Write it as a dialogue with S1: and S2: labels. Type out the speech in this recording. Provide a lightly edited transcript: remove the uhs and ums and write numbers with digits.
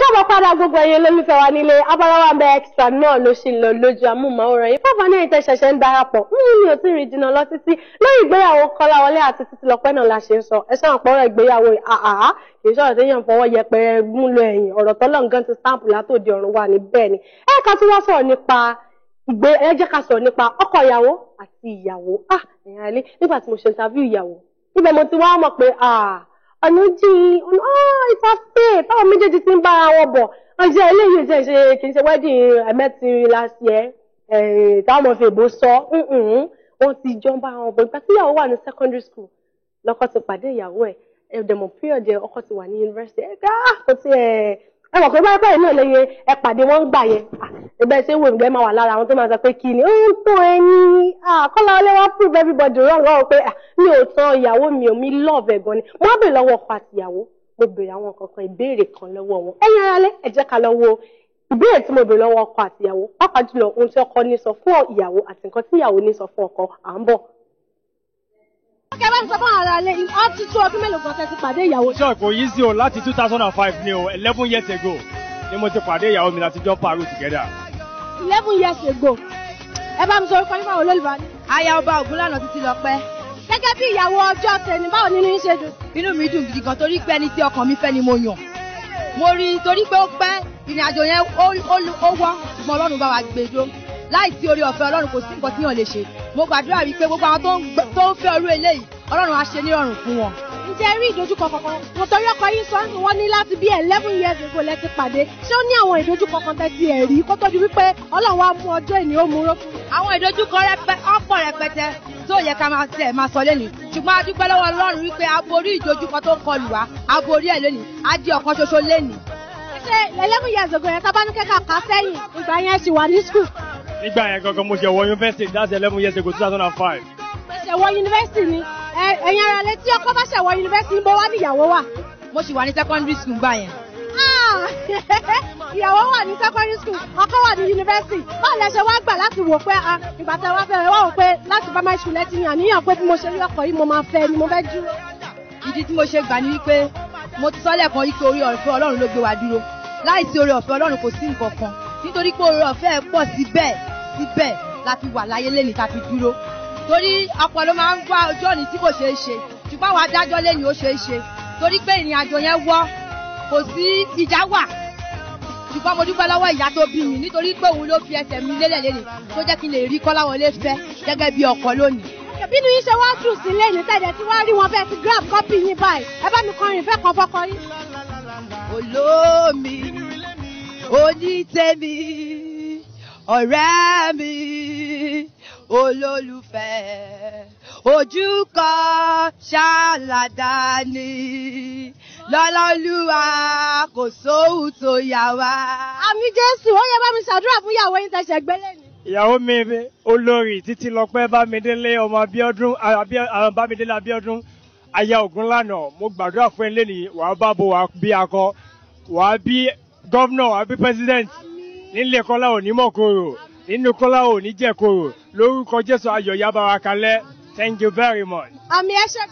S1: káàbọ̀ padà gbogbo ẹ̀yin olólùfẹ́ wa nílé abalawa mbẹ extra náà ló ṣì lọ lójú amóhùnmáwòrán yìí fáfá ní ẹ̀yin tẹ́ ṣẹ̀ṣẹ̀ ń darapọ̀ mi ò tí ì rìn jìnnà lọ títí lórí ìgbéyàwó Kọ́láwọlé àti Títílọpẹ́ náà la ṣe ń sọ ẹ̀ṣọ́ àpọ̀rọ̀ ìgbéyàwó àhàhà kì í sọ̀rọ̀ téèyàn fọwọ́ yẹpẹrẹ gún lọ ẹ̀yìn ọ̀rọ̀ tọ́lọ́ nǹkan ti stamp látòdì ọ̀run wà ní bẹ́ẹ̀ ni ẹ ká tún wá sọ̀rọ̀ nípa ẹ jẹ́ ká sọ̀rọ̀ nípa ọkọ ìyàwó àti ìyàwó ẹ̀yàn alẹ́ nígbà tí mo ṣe interview ìyàwó níbẹ̀ mo ti wá mọ̀ pé ọ̀nà jìn ìfàfẹ́ táwọn méjèèjì ti ń bára wọn bọ̀ ọjọ́ eléyìí jẹ́ ṣe kì í ṣe wedding ẹ̀mẹ́tì last year táwọn ọmọ fèbó sọ wọ́n ti jọ ń bára wọn bọ̀ nígbà tí ìyàwó wà ní secondary school lọ́kọ ti pàdé ìyàwó ẹ̀ ẹ̀dẹ̀mọ̀ period ọkọ ti wà ní university kò tí ẹ mọ̀ pé báyìí náà lẹ́yìn ẹ pàdé wọ́n ń gbà yẹn ẹgbẹ́ ṣé wò ìgbẹ́ máa wà lára àwọn tó máa sọ pé kí ni ó ń tán ẹni Kọ́láwọlé wá prove everybody wrong wọ́n pé mi ò tán ìyàwó mi ò mi love ẹ̀ gan ni mo wá bèèrè lọ́wọ́ ọkọ àti ìyàwó mo bèèrè àwọn kankan ìbéèrè kan lọ́wọ́ wọn ẹ̀yin aráalé ẹ jẹ́ ká lọ wo ìbéèrè tí mo bèèrè lọ́wọ́ ọkọ àti ìyàwó pàápàá jùlọ ohun tí ọkọ ní sọ fún ìyàwó àti nǹkan tí ìyàwó ní sọ fún ọkọ à ń bọ̀.
S2: Ọkẹ́ bá ń sọ fún ara rẹ̀ ó ti tó ọdún mélòó kan tẹ́ ti pàdé ìyàwó.
S3: Ṣé kò yí sí o láti 2005 ni o 11 years ago ni mo ti pàdé ìyàwó mi láti jọ pàrọ̀ together.
S2: 11 years ago. Ẹ bá mi sọ orúkọ nípa olólùbá ní.
S4: Aya ọba Ògúnlànà Títílọpẹ́.
S2: Gẹ́gẹ́ bí ìyàwó ọjọ́ tẹ̀ni báwo nínú yín ṣe dùn?
S4: Inú mi dùn gidi gan torí pé ẹni tí ọkàn mi fẹ́ ni mo yàn. Mo rí i torí pé ó pẹ́ ìrìn àjò yẹn ó wọ́ ṣùgbọ́n Ọlọ́run bá wa gbé dó. Láì sí orí ọ̀fẹ́ Ọlọ́run kò sí nǹkan tí yàn lè ṣe. Mo gbàdúrà wípé gbogbo àwọn tó ń fẹ́ orú eléyìí Ọlọ́run á ṣe nírọ̀rùn fún wọn.
S2: Ǹjẹ́ rí ìdojúkọ kankan? Mo torí ọkọ yín sọ wọ́n ní láti bí 11 years ago lẹ ti pàdé. Ṣé ó ní àwọn ìdojúkọ kan tẹ́ ti ẹ̀ rí kó tó di wípé Ọlọ́run wá mú ọjọ́ ìní ó mú ró fún?
S4: Àwọn ìdojúkọ ọ̀pọ̀ rẹpẹtẹ tó yẹ ká máa sọ lẹ́nu. Ṣùgbọ́n a dúpẹ́ lọ́wọ́ Ọlọ́run wípé a borí ìdojúkọ tó kọlù wá, a borí ẹ̀ lónìí, a di ọ̀kan ṣoṣo lẹ́nu.
S2: Ṣé 11 years ago yẹn tá bá ní kẹ́kà ká sẹ́yìn ìgbà yẹn ṣì wà ní school?
S3: Nígbà yẹn gangan mo ṣe wọ university that's 11 years ago 2005.
S2: Ṣé wọ university ni? Ẹ̀yin ara lẹ tí ọkọ bá ṣe wọ university ń bọ̀ wá níyàwó wà.
S4: Mo ṣì wà ní secondary school gbà yẹn.
S2: Ìyàwó wà ní secondary school, ọkọ wà ní university. Báwo lẹ ṣe wá gbà láti wò pé ìgbà tẹ wá fẹ́ wá wò pé láti primary school lẹ́tí ní àníyàn pé bí mo ṣe rí ọkọ yìí mo máa fẹ́ ni mo fẹ́ dúró.
S4: Ìdí tí mo ṣe gbà ní wípé mo ti sọ lẹ́ẹ̀kan wípé orí ọ̀fẹ́ Ọlọ́run ló gbé wa dúró. Láìsí orí ọ̀fẹ́ Ọlọ́run kò sí nǹkan kan. Nítorí pé orí ọ̀fẹ́ pọ̀ síbẹ̀ la fi wà láyé lẹ́ni ta fi dúró. Torí ọ̀pọ̀ ló máa ń wá ojú ọ̀nì tí kò ṣeé ṣe ṣùgbọ́n àwọn adájọ́ lẹ́ni ó ṣeé ṣe torí pé ìrìn àjò yẹn wọ́ kò sí ìjà wà ṣùgbọ́n mo dúpẹ́ lọ́wọ́ ìyá tó bí mi nítorí pé òun ló fi ẹsẹ̀ mi lélẹ̀ lẹ́ni tó jẹ́ kí n lè rí Kọ́láwọlé fẹ́ gẹ́gẹ́ bí ọkọ lónìí.
S2: Bínú yín ṣe wá dùn sí lẹ́ni tẹ̀dẹ̀ tí wá rí wọn bẹ́ẹ̀ ti grab copy yín báyìí ẹ bá mi kọrin ìfẹ́ kan fọ́kọ yín.
S4: Olómi onítẹ̀mí ọ̀rẹ́ mi olólùfẹ́ ojúkọ ṣàlàdání lọ́lọ́lúwa kò sóhun tó yà wá.
S2: Àmì Jésù ó yẹ bá mi ṣàdúrà fún ìyàwó yín tẹ̀sẹ̀ gbélé ni.
S3: Ìyàwó mi olórí Títílọpẹ́ Bámidélé ọmọ Bámidélé Abíọ́dún aya Ògúnlànà mo gbàdúrà fún ẹ lẹ́nìí wàá bá bo wàá bí akọ wàá bí gọ́vnọ̀ wàá bí president nílé Kọ́lá òní mọ̀kòrò nínú Kọ́lá òní jẹ̀kòrò lórúkọ Jésù ayọ̀ yá bá wa kalẹ̀. Thank you very much.
S2: Àmì ẹ̀ṣẹ̀.